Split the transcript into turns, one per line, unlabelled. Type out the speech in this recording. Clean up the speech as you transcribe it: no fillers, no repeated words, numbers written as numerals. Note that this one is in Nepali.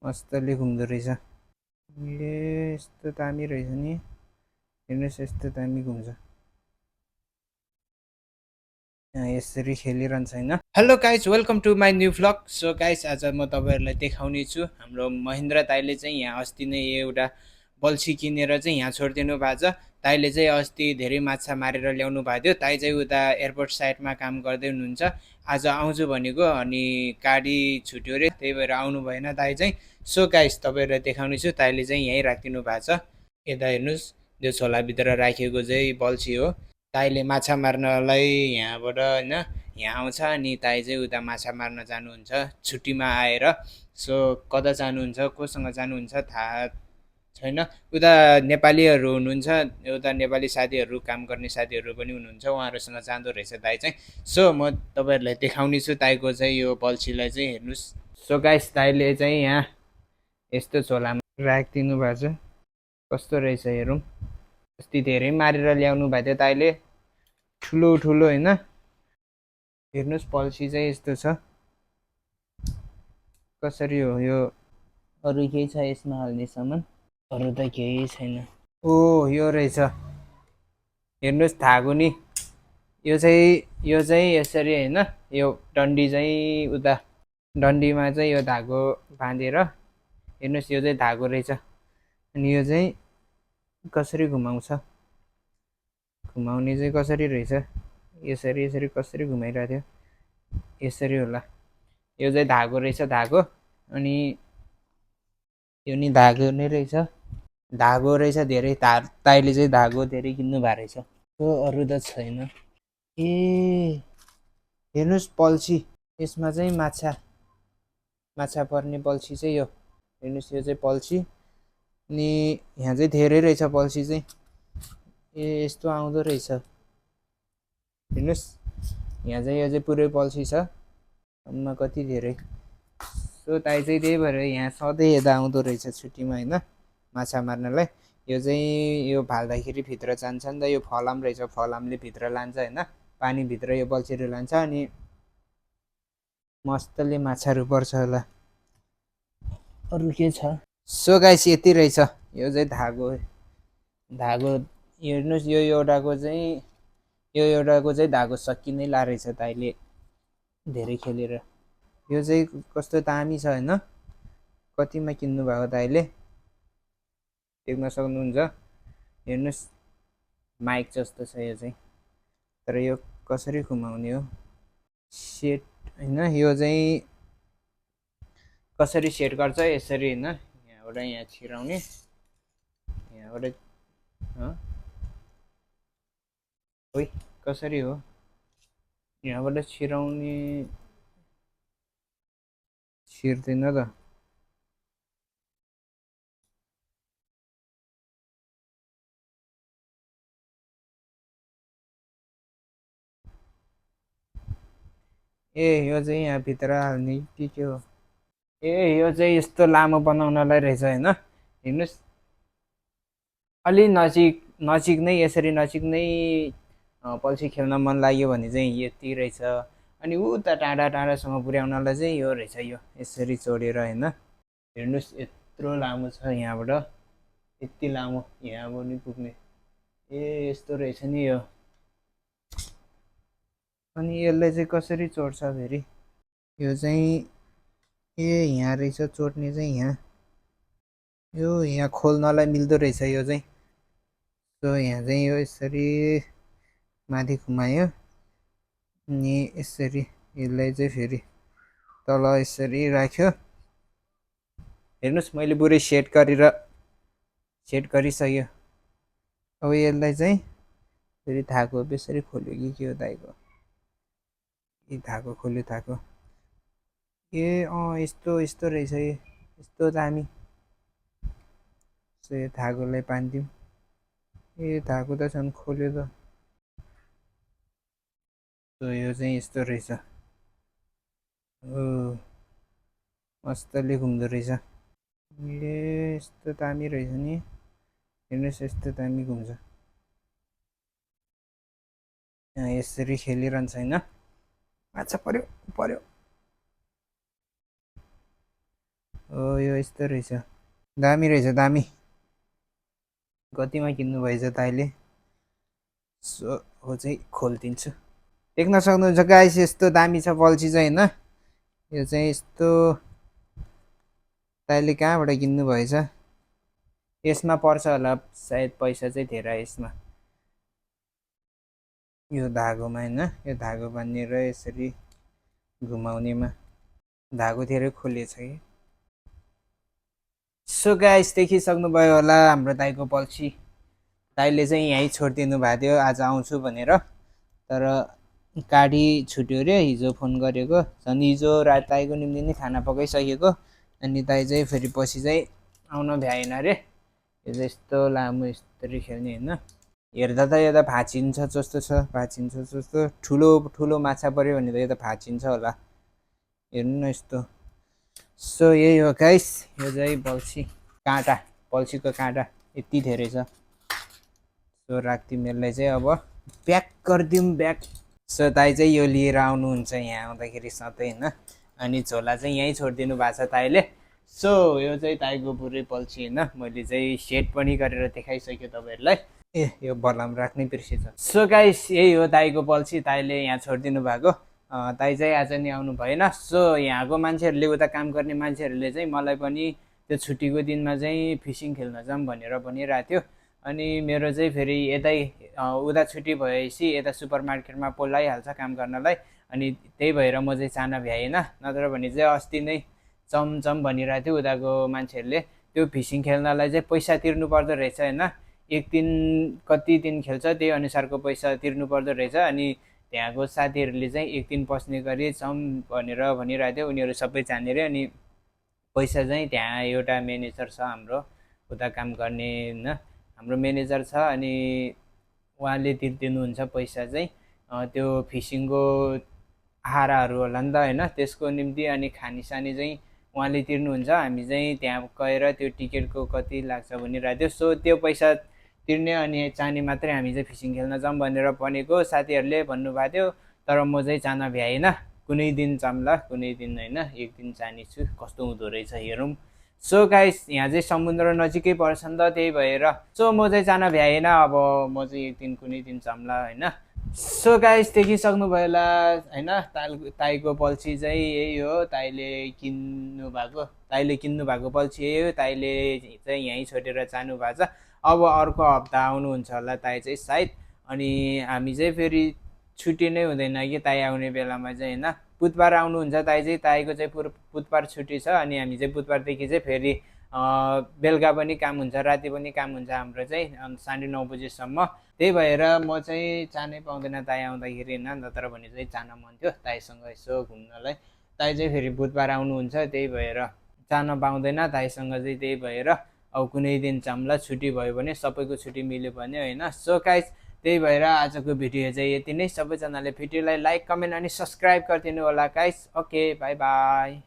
मस्तले घुम्दो रहेछ। ए यस्तो दामी रहेछ नि, हेर्नुहोस् यस्तो दामी घुम्छ। यसरी खेलिरहन्छ होइन। Hello guys, welcome to my new vlog. So guys, आज म तपाईँहरूलाई देखाउने छु हाम्रो महेन्द्र दाइले चाहिँ यहाँ अस्ति नै एउटा बल्छी किनेर चाहिँ यहाँ छोडिदिनु भएको छ। दाइले चाहिँ अस्ति धेरै माछा मारेर ल्याउनु भएको थियो। दाइ चाहिँ उता एयरपोर्ट साइडमा काम गर्दै हुनुहुन्छ। आज आउँछु भनेको अनि गाडी छुट्यो अरे, त्यही भएर आउनु भएन दाइ चाहिँ। सो गाइज, तपाईँहरूलाई देखाउने छु, दाइले चाहिँ यहीँ राखिदिनु भएको छ। यता हेर्नुहोस्, त्यो झोलाभित्र राखेको चाहिँ बल्छी हो। दाइले माछा मार्नलाई यहाँबाट होइन यहाँ आउँछ अनि दाइ चाहिँ उता माछा मार्न जानुहुन्छ छुट्टीमा आएर। सो कता जानुहुन्छ, कोसँग जानुहुन्छ थाहा छैन। उता नेपालीहरू हुनुहुन्छ, उता नेपाली साथीहरू, काम गर्ने साथीहरू पनि हुनुहुन्छ, उहाँहरूसँग जाँदो रहेछ दाइ चाहिँ। सो म तपाईँहरूलाई देखाउने छु दाइको चाहिँ यो बल्छीलाई चाहिँ, हेर्नुहोस्। सो गाइस, दाइले चाहिँ यहाँ यस्तो झोलामा राखिदिनु भएको छ। कस्तो रहेछ हेरौँ। अस्ति धेरै मारेर ल्याउनु भएको थियो दाइले, ठुलो ठुलो होइन। हेर्नुहोस् बल्छी चाहिँ यस्तो छ। कसरी हो यो? अरू केही छ यसमा हाल्ने सामान? अरू त केही छैन। ओ यो रहेछ, हेर्नुहोस् धागो नि। यो चाहिँ यसरी होइन, यो डन्डी चाहिँ उता डन्डीमा चाहिँ यो धागो बाँधेर, हेर्नुहोस् यो चाहिँ धागो रहेछ। अनि यो चाहिँ कसरी घुमाउँछ, घुमाउने चाहिँ कसरी रहेछ? यसरी यसरी कसरी घुमाइरहेको थियो? यसरी होला। यो चाहिँ धागो रहेछ, धागो। अनि यो नि धागो नै रहेछ, धागो रहेछ धेरै। दाइले चाहिँ धागो धेरै किन्नु भएको रहेछ। त्यो अरू त छैन। ए हेर्नुहोस् बल्छी, यसमा चाहिँ माछा माछा पर्ने बल्छी चाहिँ यो। हेर्नुहोस् यो चाहिँ बल्छी। अनि यहाँ चाहिँ धेरै रहेछ बल्छी चाहिँ। ए यस्तो आउँदो रहेछ, हेर्नुहोस्। यहाँ चाहिँ यो चाहिँ पुरै बल्छी छ, अम्मा कति धेरै। सो दाइ चाहिँ त्यही भएर यहाँ सधैँ यता आउँदो रहेछ छुट्टीमा होइन, माछा मार्नलाई। यो चाहिँ यो फाल्दाखेरि भित्र जान्छ नि त, यो फलाम रहेछ, फलामले भित्र लान्छ होइन, पानीभित्र यो बल्छीहरू लान्छ अनि मस्तले माछाहरू पर्छ होला। अरू के छ? सो गाइस यति रहेछ। यो चाहिँ धागो धागो हेर्नुहोस्, यो एउटाको चाहिँ धागो सकि नै ला रहेछ दाइले धेरै खेलेर। यो चाहिँ कस्तो दामी छ होइन, कतिमा किन्नु भएको दाइले देख्न सक्नुहुन्छ। हेर्नुहोस् माइक जस्तो छ यो चाहिँ, तर यो कसरी घुमाउने हो? सेट होइन, यो चाहिँ कसरी सेट गर्छ यसरी होइन, यहाँबाट यहाँ छिराउने, यहाँबाट ओइ कसरी हो? यहाँबाट छिराउने, छिर्दैन त। ए यो चाहिँ यहाँ भित्र हाल्ने कि के हो? ए यो चाहिँ यस्तो लामो बनाउनलाई रहेछ होइन। हेर्नुहोस् अलि नजिक नजिक नै, यसरी नजिक नै बल्छी खेल्न मन लाग्यो भने चाहिँ यति रहेछ। अनि उता टाढा टाढासम्म पुर्याउनलाई चाहिँ यो रहेछ, यो यसरी जोडेर होइन। हेर्नुहोस् यत्रो लामो छ, यहाँबाट यति लामो यहाँ पनि पुग्ने। ए यस्तो रहेछ नि यो। अनि यसलाई चाहिँ कसरी चोड्छ फेरि? यो चाहिँ ए यहाँ रहेछ चोड्ने चाहिँ, यहाँ यो यहाँ खोल्नलाई मिल्दो रहेछ यो चाहिँ। सो यहाँ चाहिँ यो यसरी माथि घुमायो अनि यसरी यसलाई चाहिँ फेरि तल यसरी राख्यो। हेर्नुहोस् मैले पुरै सेट गरिसक्यो। अब यसलाई चाहिँ फेरि धागो यसरी खोल्यो कि के हो दाइको? ए धागो खोल्यो, धागो। ए यस्तो यस्तो रहेछ, यस्तो दामी। सो यो धागोलाई बाँधिदिउँ। ए धागो त झन् खोल्यो त। सो यो चाहिँ यस्तो रहेछ। ओ मस्तले घुम्दो रहेछ। ए यस्तो दामी रहेछ नि, हेर्नुहोस् यस्तो दामी घुम्छ। यहाँ यसरी खेलिरहन्छ होइन। माछा पर्यो पर्यो, ओ यो यस्तो रहेछ, दामी रहेछ दामी। कतिमा किन्नु भएछ त अहिले? सो हो चाहिँ खोलिदिन्छु। देख्न सक्नुहुन्छ गाइस यस्तो दामी छ पल्सी चाहिँ होइन। यो चाहिँ यस्तो तैँले कहाँबाट किन्नु भएछ? यसमा पर्छ होला सायद पैसा चाहिँ धेरै यसमा, यो धागोमा होइन, यो धागो बाँधेर यसरी घुमाउनेमा धागो धेरै खोलिएछ कि। सो गाइस देखिसक्नुभयो होला हाम्रो दाइको पल्सी। दाइले चाहिँ यहीँ छोडिदिनु भएको थियो आज आउँछु भनेर, तर गाडी छुट्यो अरे। हिजो फोन गरेको, झन् हिजो रात दाइको निम्ति नै खाना पकाइसकेको, अनि दाइ चाहिँ फेरि पछि चाहिँ आउन भ्याएन अरे। यो चाहिँ यस्तो लामो यस्तरी खेल्ने होइन, हेर्दा त यो त भाँचिन्छ जस्तो छ, भाँचिन्छ जस्तो। ठुलो ठुलो माछा पऱ्यो भने त यो त भाँचिन्छ होला, हेर्नु न यस्तो। सो यही हो गाइस, यो चाहिँ बल्छी काँटा, बल्छीको काँटा यति धेरै छ। सो राखिदिउँ यसलाई चाहिँ, अब प्याक गरिदिउँ ब्याग। सो दाइ चाहिँ यो लिएर आउनुहुन्छ यहाँ आउँदाखेरि सधैँ होइन, अनि झोला चाहिँ यहीँ छोडिदिनु भएको छ दाइले। सो यो चाहिँ दाइको पुरै पल्छी होइन, मैले चाहिँ सेट पनि गरेर देखाइसक्यो तपाईँहरूलाई। ए यो बलम राख्नै बिर्सेछ। सो गाइस यही हो दाइको पल्छी, दाइले यहाँ छोडिदिनु भएको। दाइ चाहिँ आज नि आउनु भएन। सो यहाँको मान्छेहरूले, उता काम गर्ने मान्छेहरूले चाहिँ मलाई पनि त्यो छुट्टीको दिनमा चाहिँ फिसिङ खेल्न जाऊँ भनेर भनिरहेको थियो। अनि मेरो चाहिँ फेरि यतै उता छुट्टी भएपछि यता सुपर मार्केटमा बोलाइहाल्छ काम गर्नलाई, अनि त्यही भएर म चाहिँ जान भ्याएन। नत्र भने चाहिँ अस्ति नै चमचम भनिरहेको थियो उताको मान्छेहरूले, त्यो फिसिङ खेल्नलाई चाहिँ पैसा तिर्नु पर्दो रहेछ होइन। एक दिन कति दिन खेल्छ त्यही अनुसारको पैसा तिर्नु पर्दो रहेछ। अनि त्यहाँको साथीहरूले चाहिँ एक दिन पस्ने गरी जाउँ भनेर भनिरहेको थियो, उनीहरू सबै जाने अरे। अनि पैसा चाहिँ त्यहाँ एउटा म्यानेजर छ हाम्रो उता काम गर्ने होइन, हाम्रो म्यानेजर छ, अनि उहाँले तिर्दिनुहुन्छ पैसा चाहिँ। त्यो फिसिङको आहाराहरू होला नि त होइन, त्यसको निम्ति। अनि खानेसानी चाहिँ उहाँले तिर्नुहुन्छ, हामी चाहिँ त्यहाँ गएर त्यो टिकटको कति लाग्छ भनिरहेको थियो। सो त्यो पैसा तिर्ने अनि जाने मात्रै हामी चाहिँ फिसिङ खेल्न जाऊँ भनेर भनेको साथीहरूले भन्नुभएको थियो। तर म चाहिँ जान भ्याएन, कुनै दिन जाउँला, कुनै दिन होइन, एक दिन जाने छु, कस्तो हुँदो रहेछ हेरौँ। सो गाइस यहाँ चाहिँ समुद्र नजिकै पर्छ नि त, त्यही भएर सो म चाहिँ जान भ्याएन। अब म चाहिँ एक दिन कुनै दिन जाउँला होइन। सो गाइस देखिसक्नुभयो होला होइन, ताईको पल्छी चाहिँ यही हो, ताईले किन्नु भएको पल्छी यही हो। ताईले चाहिँ यहीँ छोडेर जानु भएको छ। अब अर्को हप्ता आउनुहुन्छ होला ताई चाहिँ सायद। अनि हामी चाहिँ फेरि छुट्टी नै हुँदैन कि ताई आउने बेलामा चाहिँ होइन, बुधबार आउनुहुन्छ ताई चाहिँ। ताईको चाहिँ बुधबार छुट्टी छ, अनि हामी चाहिँ बुधबारदेखि चाहिँ फेरि बेलुका पनि काम हुन्छ, राति पनि काम हुन्छ हाम्रो चाहिँ 9:30 बजीसम्म। त्यही भएर म चाहिँ जानै पाउँदैन ताई आउँदाखेरि होइन, नत्र भने चाहिँ जान मन थियो ताईसँग यसो घुम्नलाई। ताई चाहिँ फेरि बुधबार आउनुहुन्छ, त्यही भएर जान पाउँदैन ताईसँग चाहिँ। त्यही भएर अब कुनै दिन जाउँला, छुट्टी भयो भने, सबैको छुट्टी मिल्यो भने होइन। सो गाइस त्यही भएर आजको भिडियो चाहिँ यति नै। सबैजनाले भिडियोलाई लाइक कमेन्ट अनि सब्सक्राइब गरिदिनु होला गाइस। Okay by by.